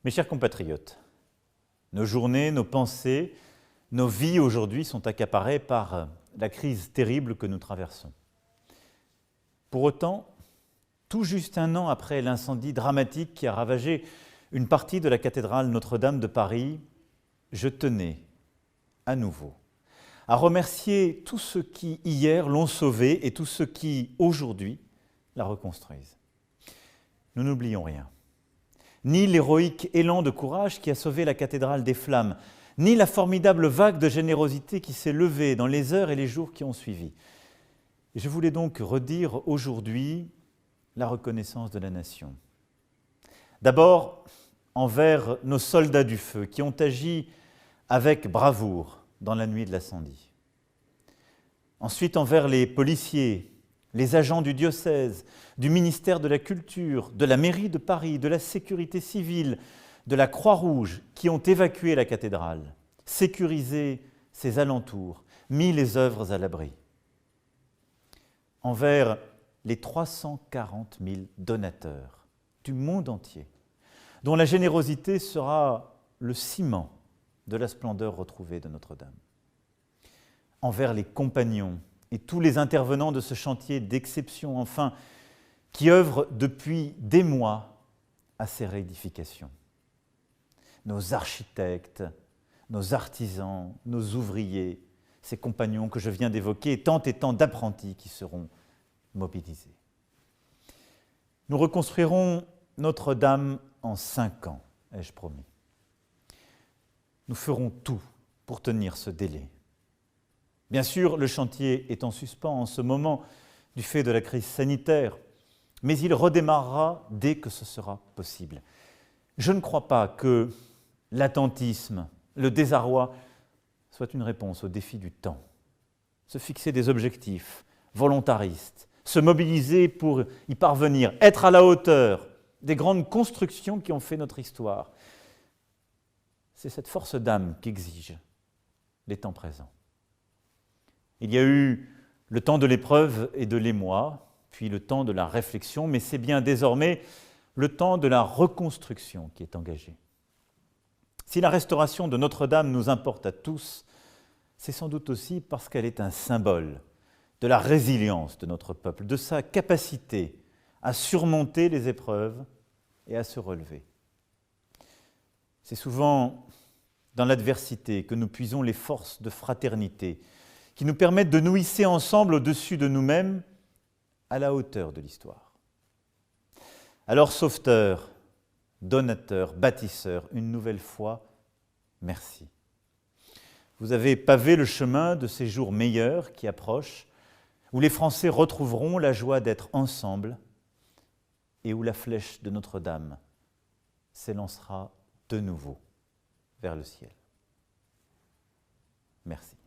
Mes chers compatriotes, nos journées, nos pensées, nos vies aujourd'hui sont accaparées par la crise terrible que nous traversons. Pour autant, tout juste un an après l'incendie dramatique qui a ravagé une partie de la cathédrale Notre-Dame de Paris, je tenais à nouveau à remercier tous ceux qui, hier, l'ont sauvée et tous ceux qui, aujourd'hui, la reconstruisent. Nous n'oublions rien. Ni l'héroïque élan de courage qui a sauvé la cathédrale des flammes, ni la formidable vague de générosité qui s'est levée dans les heures et les jours qui ont suivi. Et je voulais donc redire aujourd'hui la reconnaissance de la nation. D'abord, envers nos soldats du feu qui ont agi avec bravoure dans la nuit de l'incendie. Ensuite, envers les policiers, les agents du diocèse, du ministère de la Culture, de la mairie de Paris, de la sécurité civile, de la Croix-Rouge qui ont évacué la cathédrale, sécurisé ses alentours, mis les œuvres à l'abri. Envers les 340 000 donateurs du monde entier, dont la générosité sera le ciment de la splendeur retrouvée de Notre-Dame. Envers les compagnons et tous les intervenants de ce chantier d'exception, enfin, qui œuvrent depuis des mois à ces réédifications. Nos architectes, nos artisans, nos ouvriers, ces compagnons que je viens d'évoquer, et tant d'apprentis qui seront mobilisés. Nous reconstruirons Notre-Dame en 5 ans, ai-je promis. Nous ferons tout pour tenir ce délai. Bien sûr, le chantier est en suspens en ce moment du fait de la crise sanitaire, mais il redémarrera dès que ce sera possible. Je ne crois pas que l'attentisme, le désarroi soit une réponse au défi du temps. Se fixer des objectifs volontaristes, se mobiliser pour y parvenir, être à la hauteur des grandes constructions qui ont fait notre histoire. C'est cette force d'âme qu'exigent les temps présents. Il y a eu le temps de l'épreuve et de l'émoi, puis le temps de la réflexion, mais c'est bien désormais le temps de la reconstruction qui est engagé. Si la restauration de Notre-Dame nous importe à tous, c'est sans doute aussi parce qu'elle est un symbole de la résilience de notre peuple, de sa capacité à surmonter les épreuves et à se relever. C'est souvent dans l'adversité que nous puisons les forces de fraternité qui nous permettent de nous hisser ensemble au-dessus de nous-mêmes à la hauteur de l'histoire. Alors, sauveteurs, donateurs, bâtisseurs, une nouvelle fois, merci. Vous avez pavé le chemin de ces jours meilleurs qui approchent, où les Français retrouveront la joie d'être ensemble et où la flèche de Notre-Dame s'élancera de nouveau vers le ciel. Merci.